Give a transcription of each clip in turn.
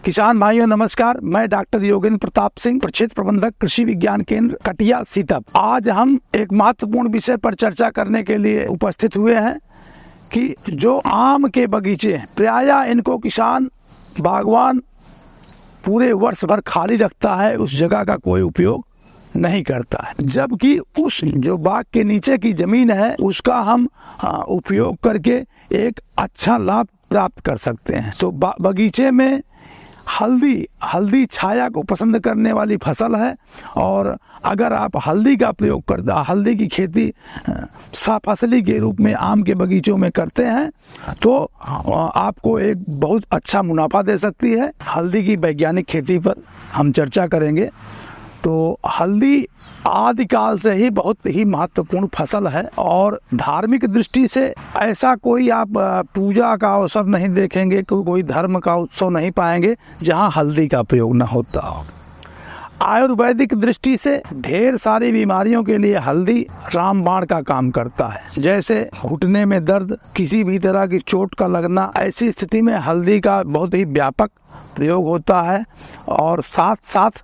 किसान भाइयों नमस्कार, मैं डॉक्टर योगेंद्र प्रताप सिंह, प्रक्षेत्र प्रबंधक कृषि विज्ञान केंद्र कटिया सीतप। आज हम एक महत्वपूर्ण विषय पर चर्चा करने के लिए उपस्थित हुए हैं कि जो आम के बगीचे हैं, प्रायः इनको किसान बागवान पूरे वर्ष भर खाली रखता है, उस जगह का कोई उपयोग नहीं करता है, जबकि उस जो बाग के नीचे की जमीन है उसका हम उपयोग करके एक अच्छा लाभ प्राप्त कर सकते हैं। तो बगीचे में हल्दी छाया को पसंद करने वाली फसल है, और अगर आप हल्दी का प्रयोग करते, हल्दी की खेती सफसली के रूप में आम के बगीचों में करते हैं तो आपको एक बहुत अच्छा मुनाफा दे सकती है। हल्दी की वैज्ञानिक खेती पर हम चर्चा करेंगे। तो हल्दी आदिकाल से ही बहुत ही महत्वपूर्ण फसल है, और धार्मिक दृष्टि से ऐसा कोई आप पूजा का अवसर नहीं देखेंगे, कोई धर्म का उत्सव नहीं पाएंगे जहां हल्दी का प्रयोग न होता हो। आयुर्वेदिक दृष्टि से ढेर सारी बीमारियों के लिए हल्दी रामबाण का काम करता है। जैसे घुटने में दर्द, किसी भी तरह की चोट का लगना, ऐसी स्थिति में हल्दी का बहुत ही व्यापक प्रयोग होता है। और साथ साथ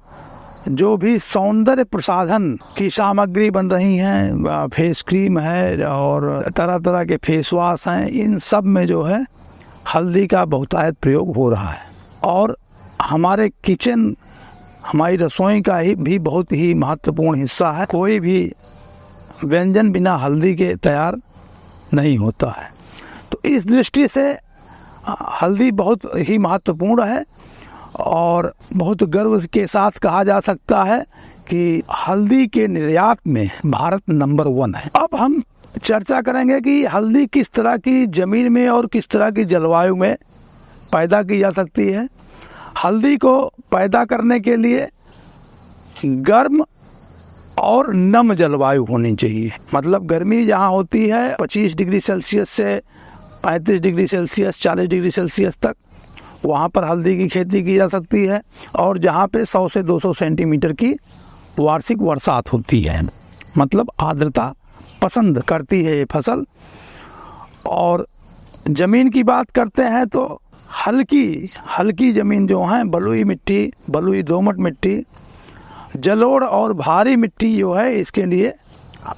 जो भी सौंदर्य प्रसाधन की सामग्री बन रही हैं, फेस क्रीम है और तरह तरह के फेस वॉश हैं, इन सब में जो है हल्दी का बहुतायत प्रयोग हो रहा है। और हमारे किचन, हमारी रसोई का ही भी बहुत ही महत्वपूर्ण हिस्सा है। कोई भी व्यंजन बिना हल्दी के तैयार नहीं होता है। तो इस दृष्टि से हल्दी बहुत ही महत्वपूर्ण है, और बहुत गर्व के साथ कहा जा सकता है कि हल्दी के निर्यात में भारत नंबर 1 है। अब हम चर्चा करेंगे कि हल्दी किस तरह की जमीन में और किस तरह की जलवायु में पैदा की जा सकती है। हल्दी को पैदा करने के लिए गर्म और नम जलवायु होनी चाहिए। मतलब गर्मी जहाँ होती है 25 डिग्री सेल्सियस से 35 डिग्री सेल्सियस 40 डिग्री सेल्सियस तक, वहाँ पर हल्दी की खेती की जा सकती है। और जहाँ पे 100 से 200 सेंटीमीटर की वार्षिक बरसात होती है, मतलब आर्द्रता पसंद करती है ये फसल। और ज़मीन की बात करते हैं तो हल्की ज़मीन जो है, बलुई मिट्टी, बलुई दोमट मिट्टी, जलोढ़ और भारी मिट्टी जो है इसके लिए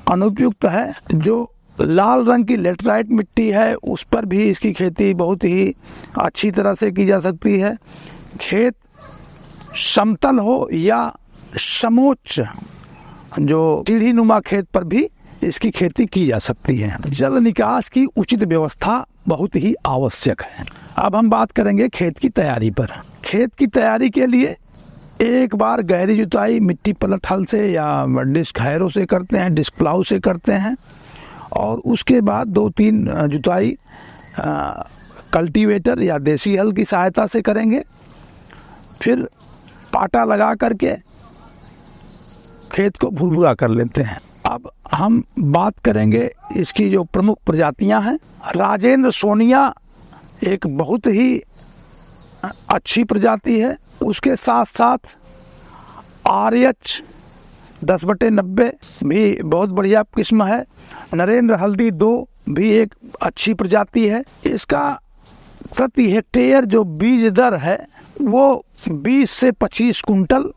अनुपयुक्त है। जो लाल रंग की लेटराइट मिट्टी है उस पर भी इसकी खेती बहुत ही अच्छी तरह से की जा सकती है। खेत समतल हो या समोच्च, जो सीढ़ी नुमा खेत पर भी इसकी खेती की जा सकती है। जल निकास की उचित व्यवस्था बहुत ही आवश्यक है। अब हम बात करेंगे खेत की तैयारी पर। खेत की तैयारी के लिए एक बार गहरी जुताई मिट्टी पलट हल से या डिस्क हैरो से करते हैं, डिस्क प्लाऊ से करते हैं, और उसके बाद 2-3 जुताई कल्टीवेटर या देसी हल की सहायता से करेंगे। फिर पाटा लगा करके खेत को भुरभुरा कर लेते हैं। अब हम बात करेंगे इसकी जो प्रमुख प्रजातियां हैं। राजेंद्र सोनिया एक बहुत ही अच्छी प्रजाति है। उसके साथ साथ RH 10/90 भी बहुत बढ़िया किस्म है। नरेंद्र हल्दी 2 भी एक अच्छी प्रजाति है। इसका प्रति हेक्टेयर जो बीज दर है वो 20 से 25 कुंटल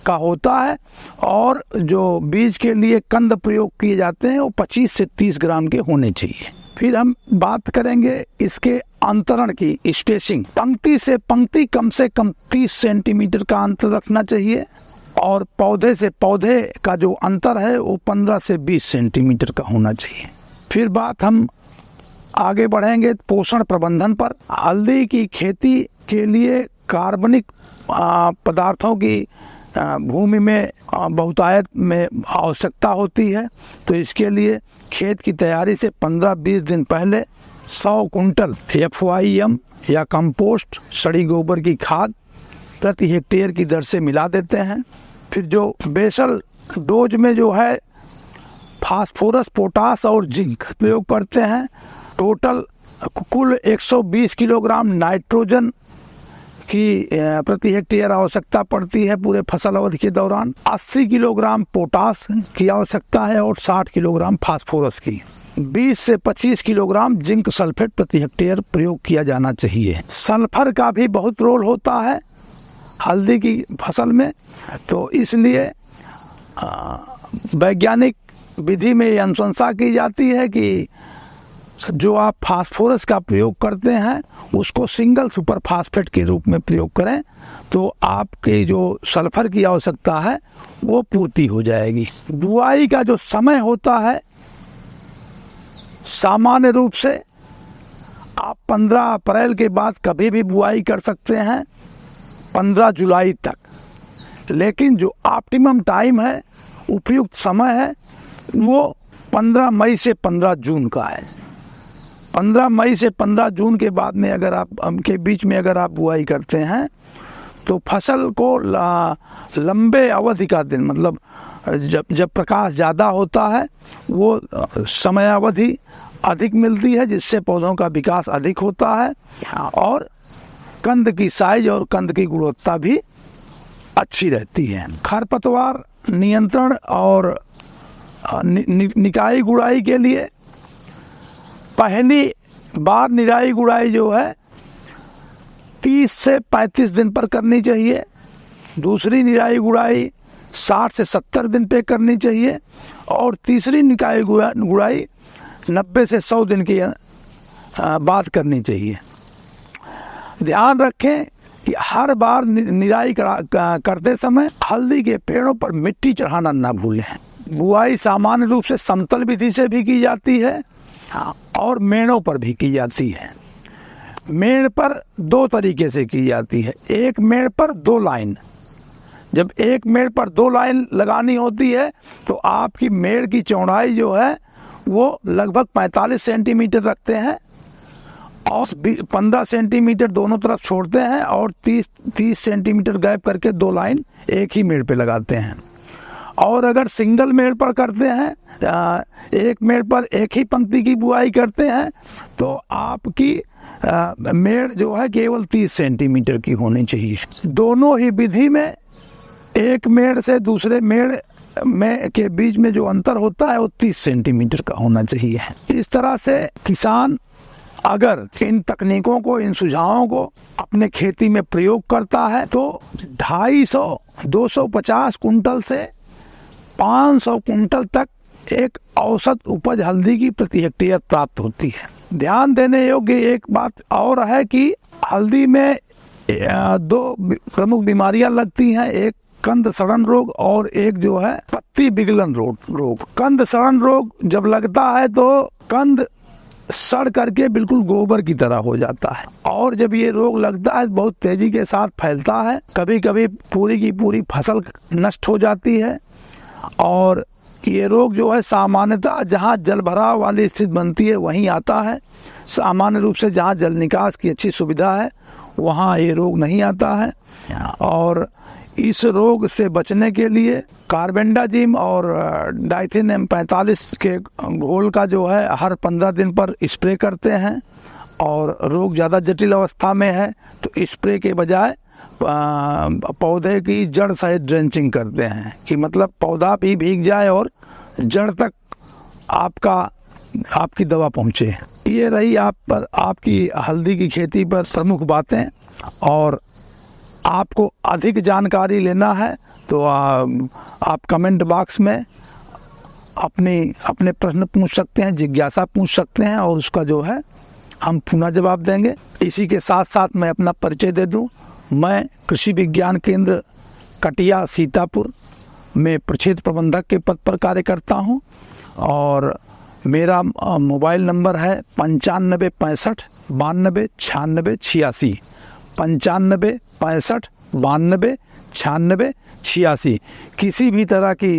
का होता है, और जो बीज के लिए कंद प्रयोग किए जाते हैं वो 25 से 30 ग्राम के होने चाहिए। फिर हम बात करेंगे इसके अंतरण की, स्पेसिंग। पंक्ति से पंक्ति कम से कम 30 सेंटीमीटर का अंतर रखना चाहिए, और पौधे से पौधे का जो अंतर है वो 15 से 20 सेंटीमीटर का होना चाहिए। फिर बात हम आगे बढ़ेंगे पोषण प्रबंधन पर। हल्दी की खेती के लिए कार्बनिक पदार्थों की भूमि में बहुतायत में आवश्यकता होती है। तो इसके लिए खेत की तैयारी से 15-20 दिन पहले 100 कुंटल FYM या कंपोस्ट, सड़ी गोबर की खाद प्रति हेक्टेयर की दर से मिला देते हैं। फिर जो बेसल डोज में जो है फास्फोरस, पोटास और जिंक प्रयोग करते हैं। टोटल कुल 120 किलोग्राम नाइट्रोजन की प्रति हेक्टेयर आवश्यकता पड़ती है पूरे फसल अवधि के दौरान। 80 किलोग्राम पोटास की आवश्यकता है और 60 किलोग्राम फास्फोरस की। 20 से 25 किलोग्राम जिंक सल्फेट प्रति हेक्टेयर प्रयोग किया जाना चाहिए। सल्फर का भी बहुत रोल होता है हल्दी की फसल में, तो इसलिए वैज्ञानिक विधि में यह अनुशंसा की जाती है कि जो आप फास्फोरस का प्रयोग करते हैं उसको सिंगल सुपर फास्फेट के रूप में प्रयोग करें, तो आपके जो सल्फर की आवश्यकता है वो पूर्ति हो जाएगी। बुआई का जो समय होता है सामान्य रूप से आप 15 अप्रैल के बाद कभी भी बुआई कर सकते हैं 15 जुलाई तक, लेकिन जो ऑप्टिमम टाइम है, उपयुक्त समय है, वो 15 मई से 15 जून का है। 15 मई से 15 जून के बाद में अगर आप के बीच में अगर आप बुआई करते हैं तो फसल को लंबे अवधि का दिन, मतलब जब प्रकाश ज़्यादा होता है वो समय अवधि अधिक मिलती है, जिससे पौधों का विकास अधिक होता है और कंद की साइज और कंद की गुणवत्ता भी अच्छी रहती है। खरपतवार नियंत्रण और निकाई गुड़ाई के लिए पहली बार निराई गुड़ाई जो है 30 से 35 दिन पर करनी चाहिए, दूसरी निराई गुड़ाई 60 से 70 दिन पे करनी चाहिए और तीसरी निकाई गुड़ाई 90 से 100 दिन की बाद करनी चाहिए। ध्यान रखें कि हर बार निराई करते समय हल्दी के पेड़ों पर मिट्टी चढ़ाना ना भूलें। बुआई सामान्य रूप से समतल विधि से भी की जाती है और मेड़ों पर भी की जाती है। मेड़ पर 2 तरीके से की जाती है, एक मेड़ पर 2 लाइन। जब एक मेड़ पर 2 लाइन लगानी होती है तो आपकी मेड़ की चौड़ाई जो है वो लगभग 45 सेंटीमीटर रखते हैं और 15 सेंटीमीटर दोनों तरफ छोड़ते हैं और 30 सेंटीमीटर गैप करके 2 लाइन एक ही मेड़ पे लगाते हैं। और अगर सिंगल मेड़ पर करते हैं, एक मेड़ पर एक ही पंक्ति की बुआई करते हैं, तो आपकी मेड़ जो है केवल 30 सेंटीमीटर की होनी चाहिए। दोनों ही विधि में एक मेड़ से दूसरे मेड़ में के बीच में जो अंतर होता है वो 30 सेंटीमीटर का होना चाहिए। इस तरह से किसान अगर इन तकनीकों को, इन सुझावों को अपने खेती में प्रयोग करता है तो 250 कुंटल से 500 कुंटल तक एक औसत उपज हल्दी की प्रति हेक्टेयर प्राप्त होती है। ध्यान देने योग्य एक बात और है कि हल्दी में 2 प्रमुख बीमारियां लगती हैं, एक कंद सड़न रोग और एक जो है पत्ती विगलन रोग। कंद सड़न रोग जब लगता है तो कंद सड़ करके बिल्कुल गोबर की तरह हो जाता है और जब ये रोग लगता है बहुत तेजी के साथ फैलता है, कभी कभी पूरी की पूरी फसल नष्ट हो जाती है। और ये रोग जो है सामान्यतः जहाँ जल भराव वाली स्थिति बनती है वहीं आता है। सामान्य रूप से जहाँ जल निकास की अच्छी सुविधा है वहाँ ये रोग नहीं आता है। और इस रोग से बचने के लिए कार्बेंडाजिम और डाइथिन M45 के घोल का जो है हर 15 दिन पर स्प्रे करते हैं। और रोग ज़्यादा जटिल अवस्था में है तो स्प्रे के बजाय पौधे की जड़ सहित ड्रेंचिंग करते हैं कि मतलब पौधा भी भीग जाए और जड़ तक आपकी दवा पहुँचे। ये रही आपकी हल्दी की खेती पर प्रमुख बातें। और आपको अधिक जानकारी लेना है तो आप कमेंट बॉक्स में अपने प्रश्न पूछ सकते हैं, जिज्ञासा पूछ सकते हैं और उसका जो है हम पुनः जवाब देंगे। इसी के साथ साथ मैं अपना परिचय दे दूं, मैं कृषि विज्ञान केंद्र कटिया सीतापुर में प्रक्षेत्र प्रबंधक के पद पर कार्य करता हूं और मेरा मोबाइल नंबर है 95 65 92 96 86। 95 65 92 96 86। किसी भी तरह की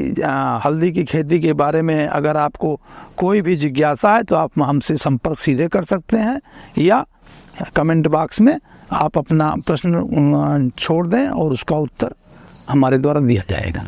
हल्दी की खेती के बारे में अगर आपको कोई भी जिज्ञासा है तो आप हमसे संपर्क सीधे कर सकते हैं या कमेंट बॉक्स में आप अपना प्रश्न छोड़ दें और उसका उत्तर हमारे द्वारा दिया जाएगा।